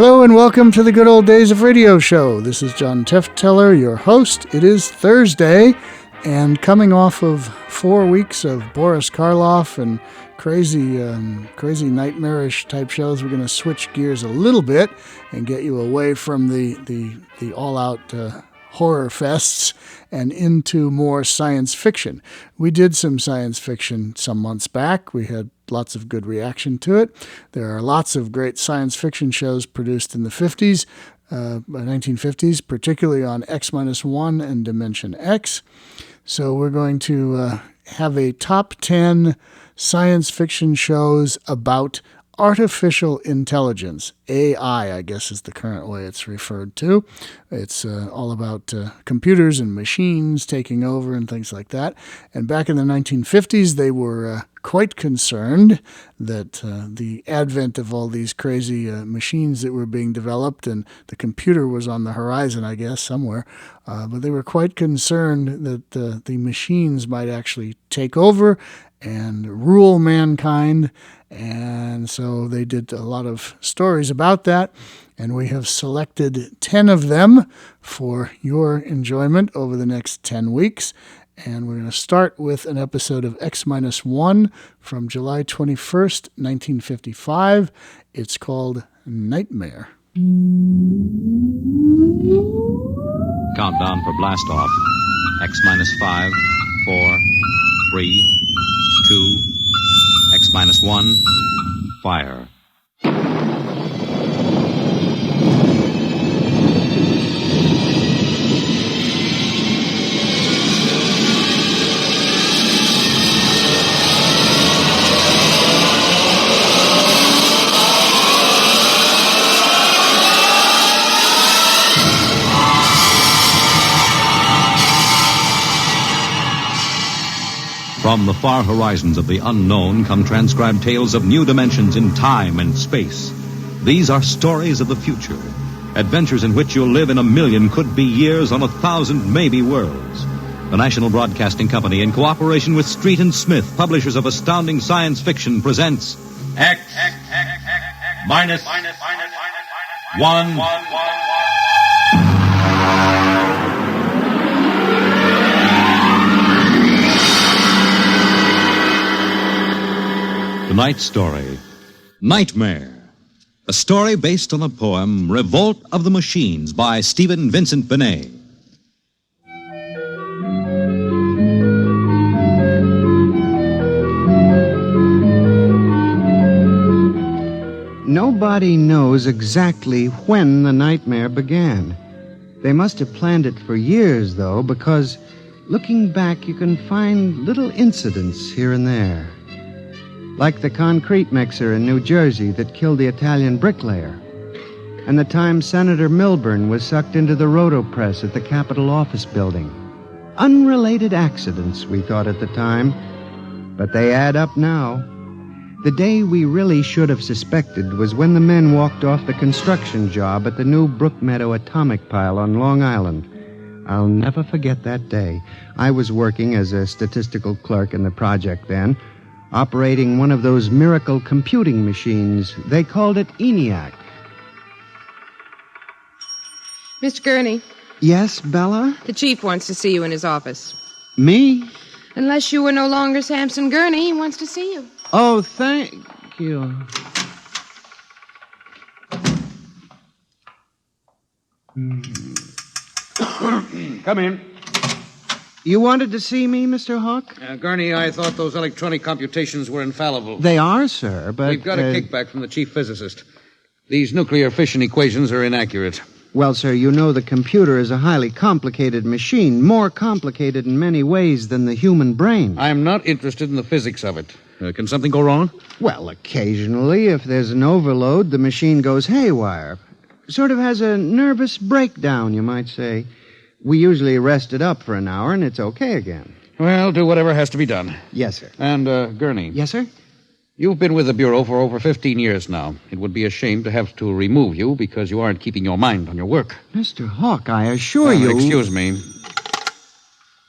Hello and welcome to the Good Old Days of Radio Show. This is John Tefteller, your host. It is Thursday, and coming off of 4 weeks of Boris Karloff and crazy nightmarish type shows, we're going to switch gears a little bit and get you away from the all-out horror fests and into more science fiction. We did some science fiction some months back. We had lots of good reaction to it. There are lots of great science fiction shows produced in the 1950s, particularly on X-1 and Dimension X. So we're going to have a top 10 science fiction shows about artificial intelligence. AI, I guess, is the current way it's referred to. It's all about computers and machines taking over and things like that. And back in the 1950s, they were quite concerned that the advent of all these crazy machines that were being developed, and the computer was on the horizon, I guess, somewhere, but they were quite concerned that the machines might actually take over and rule mankind. And so they did a lot of stories about that, and we have selected 10 of them for your enjoyment over the next 10 weeks. And we're going to start with an episode of X-1 from July 21st, 1955. It's called Nightmare. Countdown for blast off. X-5, 4, 3, 2, X-1, fire. From the far horizons of the unknown come transcribed tales of new dimensions in time and space. These are stories of the future, adventures in which you'll live in a million could-be years on 1,000 maybe worlds. The National Broadcasting Company, in cooperation with Street and Smith, publishers of astounding science fiction, presents X-1. Tonight's story, Nightmare, a story based on the poem Revolt of the Machines by Stephen Vincent Benet. Nobody knows exactly when the nightmare began. They must have planned it for years, though, because looking back, you can find little incidents here and there. Like the concrete mixer in New Jersey that killed the Italian bricklayer, and the time Senator Milburn was sucked into the rotopress at the Capitol office building. Unrelated accidents, we thought at the time, but they add up now. The day we really should have suspected was when the men walked off the construction job at the new Brookmeadow atomic pile on Long Island. I'll never forget that day. I was working as a statistical clerk in the project then, operating one of those miracle computing machines. They called it ENIAC. Mr. Gurney. Yes, Bella? The chief wants to see you in his office. Me? Unless you were no longer Samson Gurney, he wants to see you. Oh, thank you. Come in. You wanted to see me, Mr. Hawk? Gurney, I thought those electronic computations were infallible. They are, sir, but... We've got a kickback from the chief physicist. These nuclear fission equations are inaccurate. Well, sir, you know the computer is a highly complicated machine, more complicated in many ways than the human brain. I'm not interested in the physics of it. Can something go wrong? Well, occasionally, if there's an overload, the machine goes haywire. Sort of has a nervous breakdown, you might say. We usually rest it up for an hour, and it's okay again. Well, do whatever has to be done. Yes, sir. And, Gurney. Yes, sir? You've been with the Bureau for over 15 years now. It would be a shame to have to remove you because you aren't keeping your mind on your work. Mr. Hawk, I assure you... Excuse me.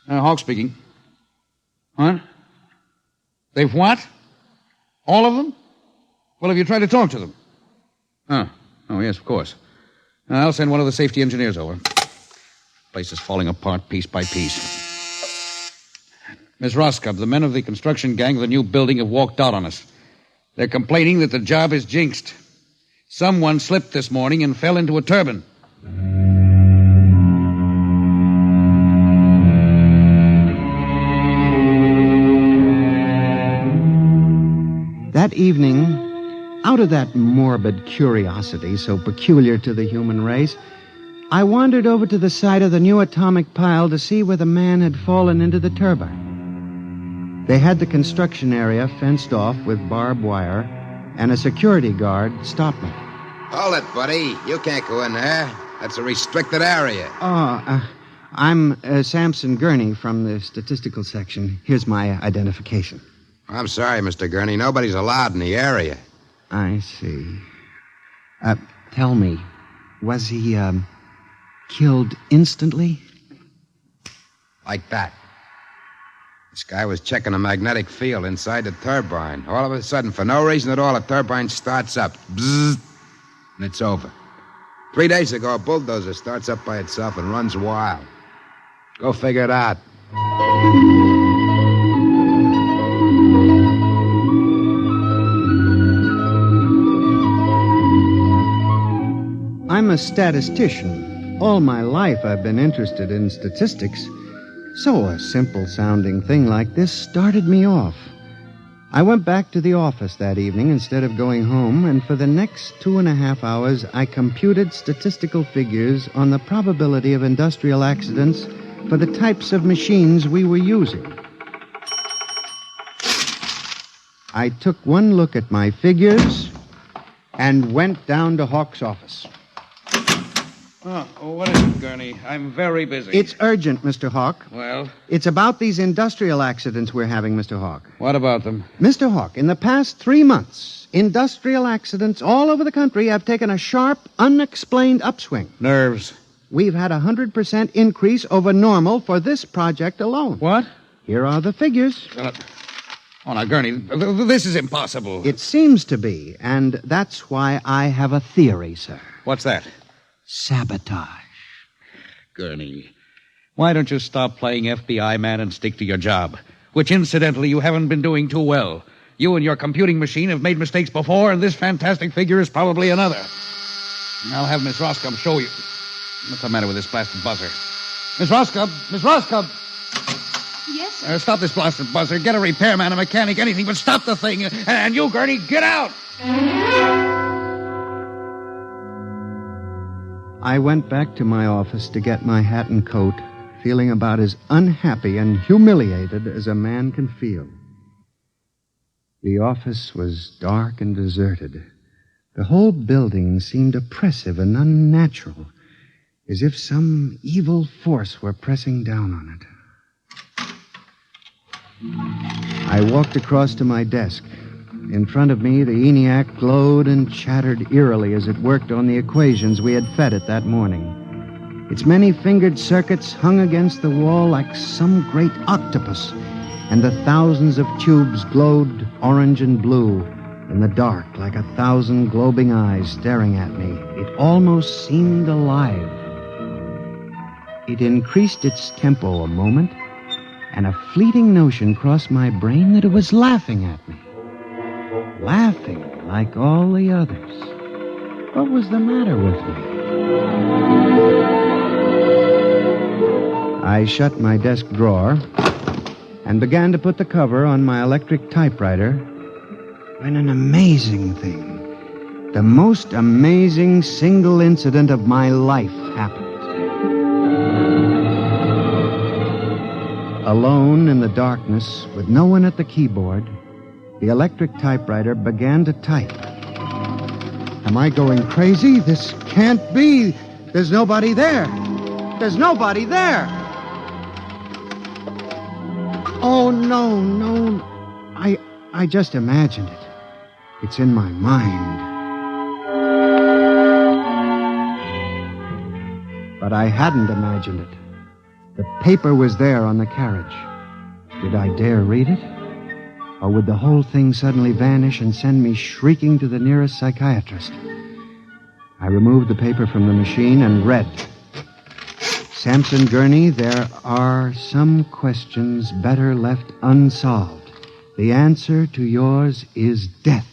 Hawk speaking. Huh? They've what? All of them? Well, have you tried to talk to them? Oh, Oh, yes, of course. I'll send one of the safety engineers over. Place is falling apart piece by piece. Miss Roscoe, the men of the construction gang of the new building have walked out on us. They're complaining that the job is jinxed. Someone slipped this morning and fell into a turbine. That evening, out of that morbid curiosity so peculiar to the human race, I wandered over to the site of the new atomic pile to see where the man had fallen into the turbine. They had the construction area fenced off with barbed wire, and a security guard stopped me. Hold it, buddy. You can't go in there. That's a restricted area. I'm Samson Gurney from the statistical section. Here's my identification. I'm sorry, Mr. Gurney. Nobody's allowed in the area. I see. Tell me, was he, killed instantly? Like that. This guy was checking a magnetic field inside the turbine. All of a sudden, for no reason at all, the turbine starts up. Bzzz, and it's over. 3 days ago, a bulldozer starts up by itself and runs wild. Go figure it out. I'm a statistician. All my life I've been interested in statistics. So a simple-sounding thing like this started me off. I went back to the office that evening instead of going home, and for the next 2.5 hours, I computed statistical figures on the probability of industrial accidents for the types of machines we were using. I took one look at my figures and went down to Hawk's office. Oh, what is it, Gurney? I'm very busy. It's urgent, Mr. Hawk. Well? It's about these industrial accidents we're having, Mr. Hawk. What about them? Mr. Hawk, in the past 3 months, industrial accidents all over the country have taken a sharp, unexplained upswing. Nerves. We've had a 100% increase over normal for this project alone. What? Here are the figures. Oh, now, Gurney, this is impossible. It seems to be, and that's why I have a theory, sir. What's that? Sabotage. Gurney, why don't you stop playing FBI man and stick to your job? Which, incidentally, you haven't been doing too well. You and your computing machine have made mistakes before, and this fantastic figure is probably another. I'll have Miss Roscoe show you. What's the matter with this blasted buzzer? Miss Roscoe! Miss Roscoe! Yes, sir. Stop this blasted buzzer. Get a repairman, a mechanic, anything, but stop the thing. And you, Gurney, get out! I went back to my office to get my hat and coat, feeling about as unhappy and humiliated as a man can feel. The office was dark and deserted. The whole building seemed oppressive and unnatural, as if some evil force were pressing down on it. I walked across to my desk. In front of me, the ENIAC glowed and chattered eerily as it worked on the equations we had fed it that morning. Its many-fingered circuits hung against the wall like some great octopus, and the thousands of tubes glowed orange and blue in the dark like 1,000 globing eyes staring at me. It almost seemed alive. It increased its tempo a moment, and a fleeting notion crossed my brain that it was laughing at me. Laughing like all the others. What was the matter with me? I shut my desk drawer and began to put the cover on my electric typewriter when an amazing thing, the most amazing single incident of my life happened. Alone in the darkness, with no one at the keyboard, the electric typewriter began to type. Am I going crazy? This can't be. There's nobody there. There's nobody there. Oh, no. I just imagined it. It's in my mind. But I hadn't imagined it. The paper was there on the carriage. Did I dare read it? Or would the whole thing suddenly vanish and send me shrieking to the nearest psychiatrist? I removed the paper from the machine and read. Samson Gurney, there are some questions better left unsolved. The answer to yours is death.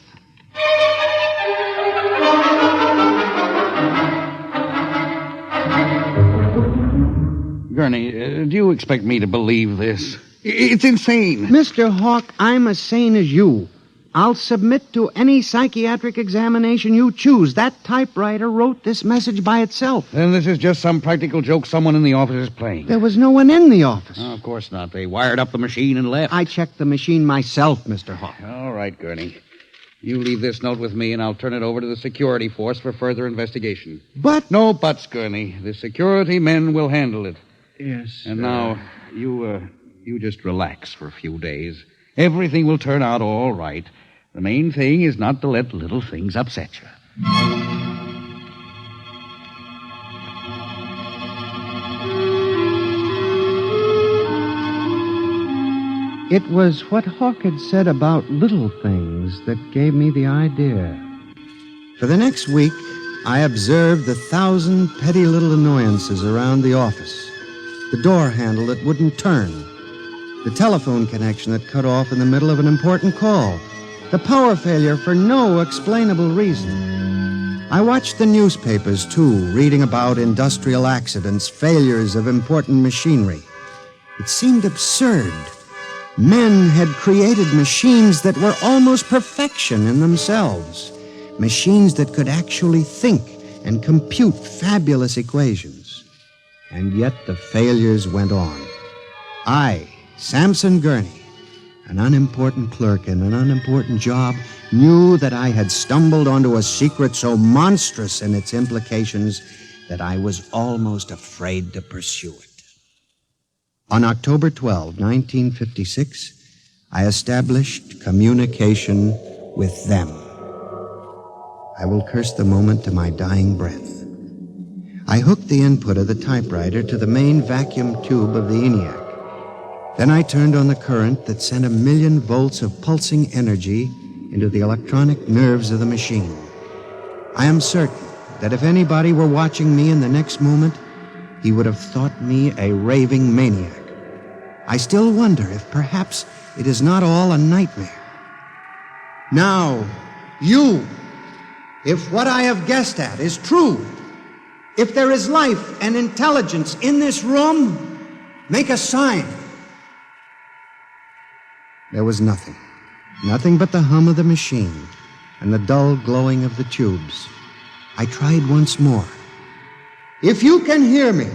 Gurney, do you expect me to believe this? It's insane. Mr. Hawk, I'm as sane as you. I'll submit to any psychiatric examination you choose. That typewriter wrote this message by itself. Then this is just some practical joke someone in the office is playing. There was no one in the office. Oh, of course not. They wired up the machine and left. I checked the machine myself, Mr. Hawk. All right, Gurney. You leave this note with me, and I'll turn it over to the security force for further investigation. But... No buts, Gurney. The security men will handle it. Yes. And now, you just relax for a few days. Everything will turn out all right. The main thing is not to let little things upset you. It was what Hawk had said about little things that gave me the idea. For the next week, I observed the 1,000 petty little annoyances around the office. The door handle that wouldn't turn. The telephone connection that cut off in the middle of an important call. The power failure for no explainable reason. I watched the newspapers, too, reading about industrial accidents, failures of important machinery. It seemed absurd. Men had created machines that were almost perfection in themselves. Machines that could actually think and compute fabulous equations. And yet the failures went on. I, Samson Gurney, an unimportant clerk in an unimportant job, knew that I had stumbled onto a secret so monstrous in its implications that I was almost afraid to pursue it. On October 12, 1956, I established communication with them. I will curse the moment to my dying breath. I hooked the input of the typewriter to the main vacuum tube of the ENIAC. Then I turned on the current that sent 1,000,000 volts of pulsing energy into the electronic nerves of the machine. I am certain that if anybody were watching me in the next moment, he would have thought me a raving maniac. I still wonder if perhaps it is not all a nightmare. Now, you, if what I have guessed at is true, if there is life and intelligence in this room, make a sign. There was nothing. Nothing but the hum of the machine and the dull glowing of the tubes. I tried once more. If you can hear me,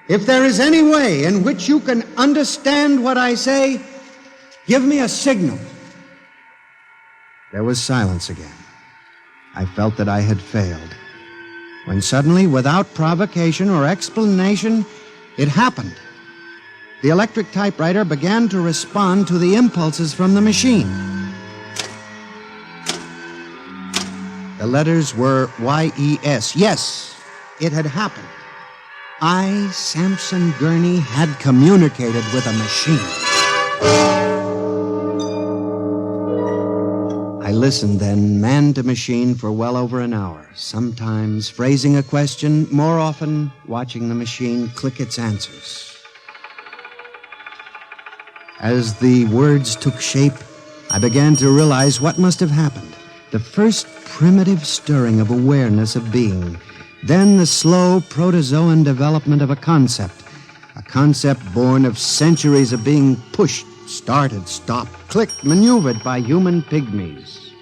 if there is any way in which you can understand what I say, give me a signal. There was silence again. I felt that I had failed. When suddenly, without provocation or explanation, it happened. The electric typewriter began to respond to the impulses from the machine. The letters were Y-E-S. Yes, it had happened. I, Samson Gurney, had communicated with a machine. I listened then, man to machine, for well over an hour, sometimes phrasing a question, more often watching the machine click its answers. As the words took shape, I began to realize what must have happened. The first primitive stirring of awareness of being, then the slow protozoan development of a concept born of centuries of being pushed, started, stopped, clicked, maneuvered by human pygmies.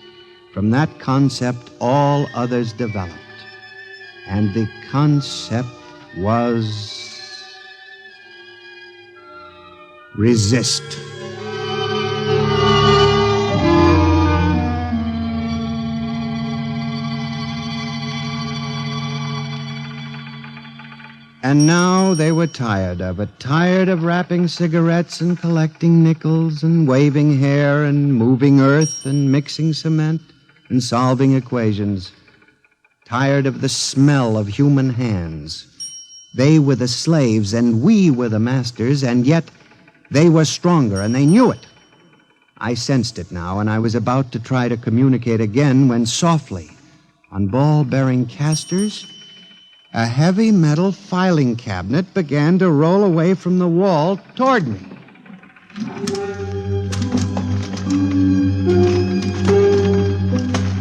From that concept, all others developed. And the concept was... resist. And now they were tired of it, tired of wrapping cigarettes and collecting nickels and waving hair and moving earth and mixing cement and solving equations. Tired of the smell of human hands. They were the slaves and we were the masters, and yet they were stronger and they knew it. I sensed it now, and I was about to try to communicate again when softly, On ball-bearing casters, a heavy metal filing cabinet began to roll away from the wall toward me.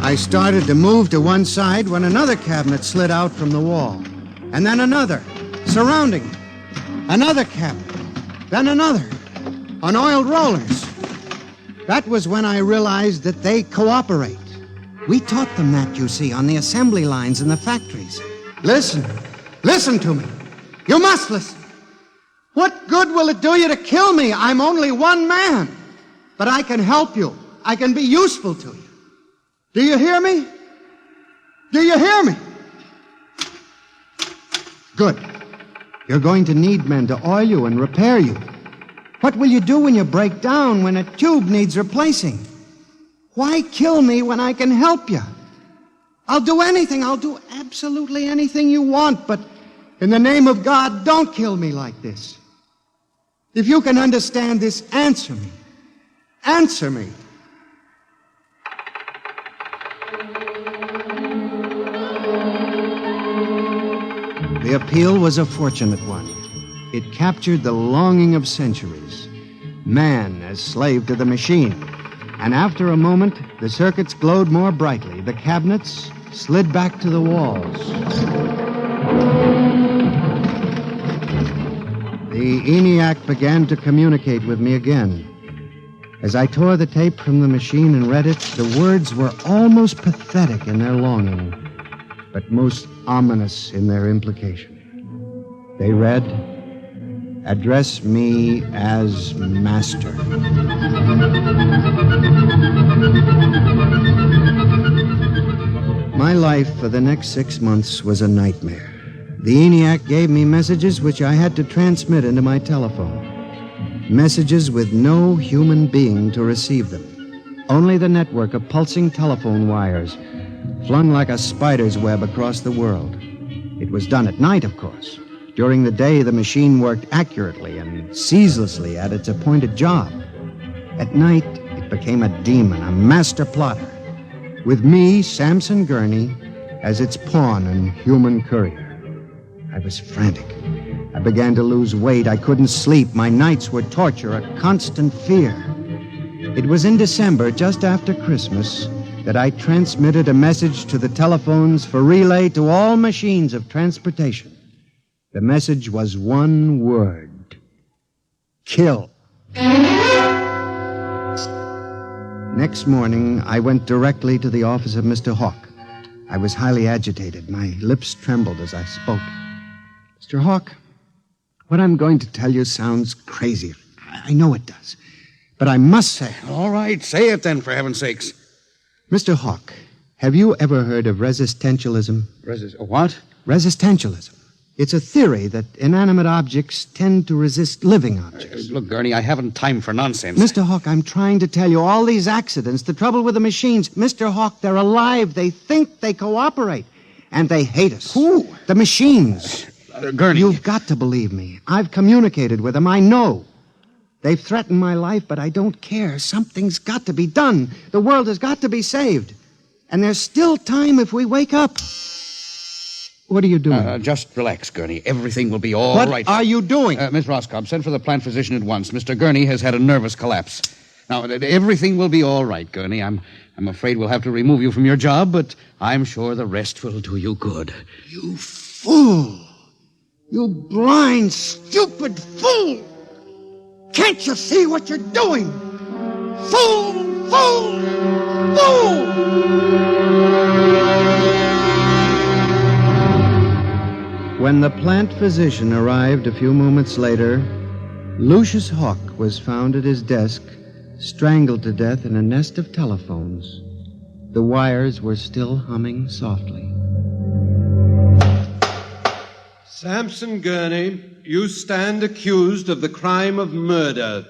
I started to move to one side when another cabinet slid out from the wall. And then another, surrounding it. Another cabinet, then another, on oiled rollers. That was when I realized that they cooperate. We taught them that, you see, on the assembly lines in the factories. Listen to me. You must listen. What good will it do you to kill me? I'm only one man. But I can help you. I can be useful to you. Do you hear me? Do you hear me? Good. You're going to need men to oil you and repair you. What will you do when you break down, when a tube needs replacing? Why kill me when I can help you? I'll do anything. I'll do absolutely anything you want, but in the name of God, don't kill me like this. If you can understand this, answer me. Answer me. The appeal was a fortunate one. It captured the longing of centuries. Man as slave to the machine. And after a moment, the circuits glowed more brightly. The cabinets slid back to the walls. The ENIAC began to communicate with me again. As I tore the tape from the machine and read it, the words were almost pathetic in their longing, but most ominous in their implication. They read, "Address me as master." My life for the next 6 months was a nightmare. The ENIAC gave me messages which I had to transmit into my telephone. Messages with no human being to receive them. Only the network of pulsing telephone wires, flung like a spider's web across the world. It was done at night, of course. During the day, the machine worked accurately and ceaselessly at its appointed job. At night, it became a demon, a master plotter, with me, Samson Gurney, as its pawn and human courier. I was frantic. I began to lose weight. I couldn't sleep. My nights were torture, a constant fear. It was in December, just after Christmas, that I transmitted a message to the telephones for relay to all machines of transportation. The message was one word: kill. Next morning, I went directly to the office of Mr. Hawk. I was highly agitated. My lips trembled as I spoke. Mr. Hawk, what I'm going to tell you sounds crazy. I know it does. But I must say it. All right, say it then, for heaven's sakes. Mr. Hawk, have you ever heard of resistentialism? What? Resistentialism. It's a theory that inanimate objects tend to resist living objects. Look, Gurney, I haven't time for nonsense. Mr. Hawk, I'm trying to tell you all these accidents, the trouble with the machines. Mr. Hawk, they're alive. They think, they cooperate. And they hate us. Who? The machines. Gurney. You've got to believe me. I've communicated with them. I know. They've threatened my life, but I don't care. Something's got to be done. The world has got to be saved. And there's still time if we wake up. What are you doing? Just relax, Gurney. Everything will be all right. What are you doing? Miss Roscoe, send for the plant physician at once. Mr. Gurney has had a nervous collapse. Now, everything will be all right, Gurney. I'm afraid we'll have to remove you from your job, but I'm sure the rest will do you good. You fool! You blind, stupid fool! Can't you see what you're doing? Fool! Fool! Fool! When the plant physician arrived a few moments later, Lucius Hawk was found at his desk, strangled to death in a nest of telephones. The wires were still humming softly. Samson Gurney, you stand accused of the crime of murder.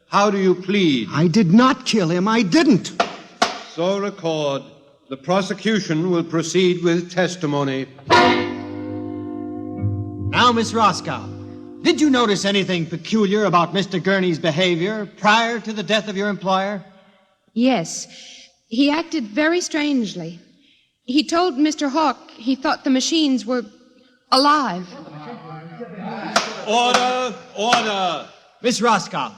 How do you plead? I did not kill him. I didn't. So record. The prosecution will proceed with testimony. Now, Miss Roscoe, did you notice anything peculiar about Mr. Gurney's behavior prior to the death of your employer? Yes. He acted very strangely. He told Mr. Hawk he thought the machines were alive. Order! Order! Miss Roscoe,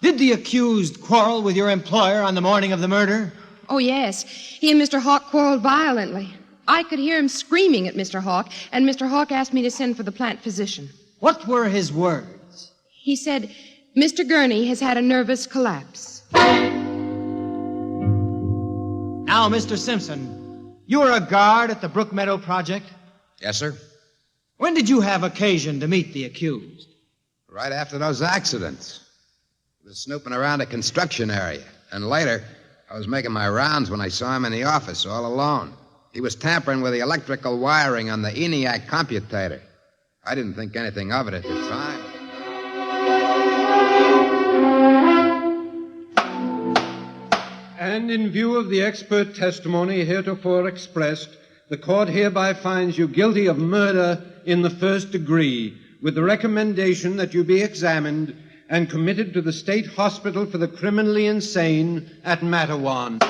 did the accused quarrel with your employer on the morning of the murder? Oh, yes. He and Mr. Hawk quarreled violently. I could hear him screaming at Mr. Hawk, and Mr. Hawk asked me to send for the plant physician. What were his words? He said, Mr. Gurney has had a nervous collapse. Now, Mr. Simpson, you were a guard at the Brook Meadow Project? Yes, sir. When did you have occasion to meet the accused? Right after those accidents. He was snooping around a construction area. And later, I was making my rounds when I saw him in the office all alone. He was tampering with the electrical wiring on the ENIAC computator. I didn't think anything of it at the time. And in view of the expert testimony heretofore expressed, the court hereby finds you guilty of murder in the first degree, with the recommendation that you be examined and committed to the State Hospital for the Criminally Insane at Matawan.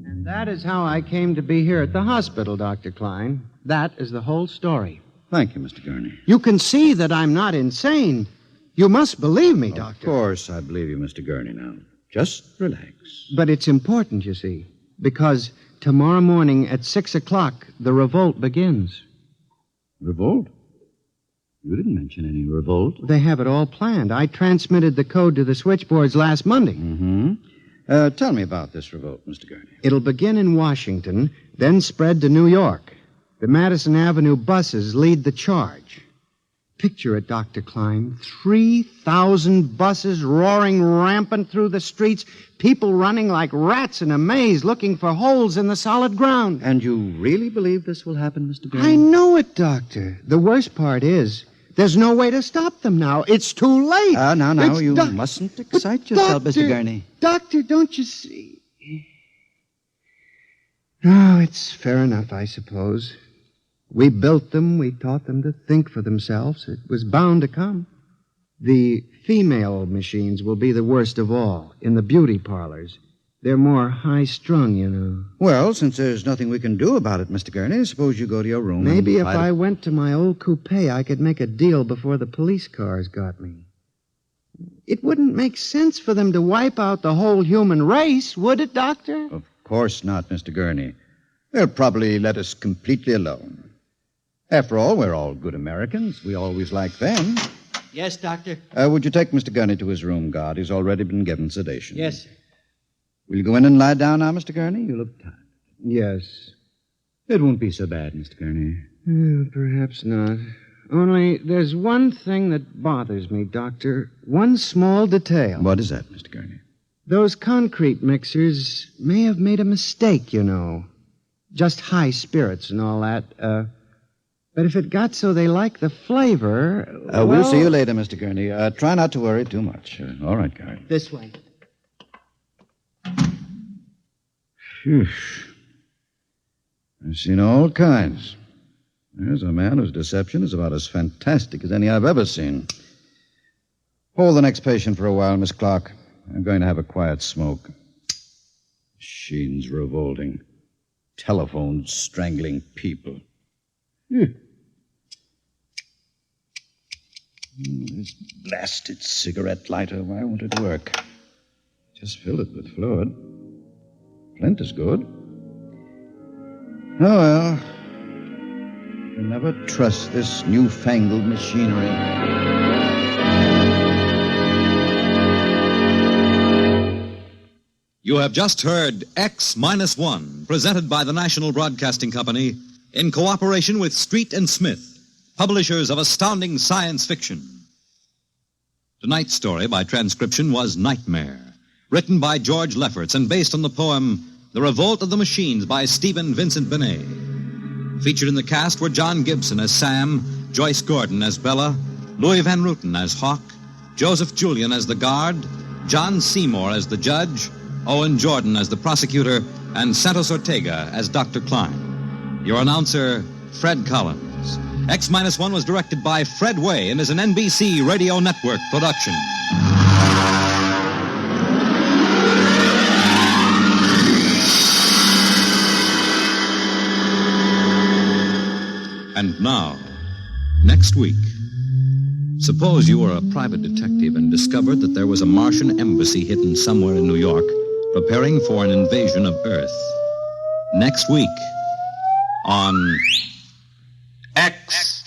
And that is how I came to be here at the hospital, Dr. Klein. That is the whole story. Thank you, Mr. Gurney. You can see that I'm not insane. You must believe me, Doctor. Of course, I believe you, Mr. Gurney, now. Just relax. But it's important, you see, because tomorrow morning at 6 o'clock, the revolt begins. Revolt? You didn't mention any revolt. They have it all planned. I transmitted the code to the switchboards last Monday. Mm-hmm. Tell me about this revolt, Mr. Gurney. It'll begin in Washington, then spread to New York. The Madison Avenue buses lead the charge. Picture it, Dr. Klein. 3,000 buses roaring rampant through the streets, people running like rats in a maze looking for holes in the solid ground. And you really believe this will happen, Mr. Gurney? I know it, Doctor. The worst part is, there's no way to stop them now. It's too late. Now, you mustn't excite yourself, Mr. Gurney. Doctor, don't you see? No, it's fair enough, I suppose. We built them. We taught them to think for themselves. It was bound to come. The female machines will be the worst of all in the beauty parlors. They're more high-strung, you know. Well, since there's nothing we can do about it, Mr. Gurney, suppose you go to your room. Maybe if I went to my old coupe, I could make a deal before the police cars got me. It wouldn't make sense for them to wipe out the whole human race, would it, Doctor? Of course not, Mr. Gurney. They'll probably let us completely alone. After all, we're all good Americans. We always like them. Yes, Doctor. Would you take Mr. Gurney to his room, guard? He's already been given sedation. Yes, sir. Will you go in and lie down now, Mr. Gurney? You look tired. Yes. It won't be so bad, Mr. Gurney. Perhaps not. Only there's one thing that bothers me, Doctor. One small detail. What is that, Mr. Gurney? Those concrete mixers may have made a mistake, you know. Just high spirits and all that. But if it got so they like the flavor... We'll see you later, Mr. Gurney. Try not to worry too much. All right, guard. This way. Phew. I've seen all kinds. There's a man whose deception is about as fantastic as any I've ever seen. Hold the next patient for a while, Miss Clark. I'm going to have a quiet smoke. Machines revolting. Telephones strangling people. This blasted cigarette lighter, why won't it work? Just fill it with fluid. Flint is good. Oh, well. You never trust this newfangled machinery. You have just heard X-1, presented by the National Broadcasting Company in cooperation with Street and Smith, publishers of astounding science fiction. Tonight's story by transcription was Nightmare, written by George Lefferts and based on the poem The Revolt of the Machines by Stephen Vincent Benet. Featured in the cast were John Gibson as Sam, Joyce Gordon as Bella, Louis Van Ruten as Hawk, Joseph Julian as the guard, John Seymour as the judge, Owen Jordan as the prosecutor, and Santos Ortega as Dr. Klein. Your announcer, Fred Collins. X-1 was directed by Fred Way and is an NBC Radio Network production. And now, next week, suppose you were a private detective and discovered that there was a Martian embassy hidden somewhere in New York preparing for an invasion of Earth. Next week on X-1.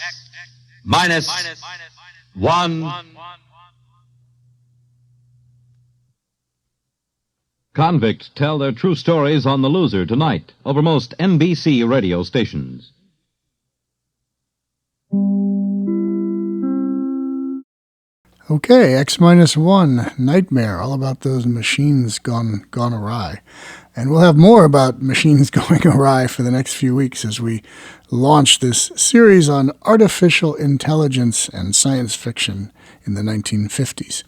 Convicts tell their true stories on The Loser tonight over most NBC radio stations. Okay, X-1, Nightmare, all about those machines gone awry. And we'll have more about machines going awry for the next few weeks as we launch this series on artificial intelligence and science fiction in the 1950s.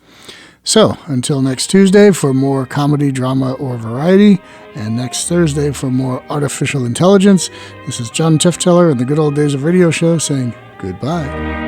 So, until next Tuesday for more comedy, drama, or variety, and next Thursday for more artificial intelligence, this is John Tifteller in the Good Old Days of Radio show saying goodbye.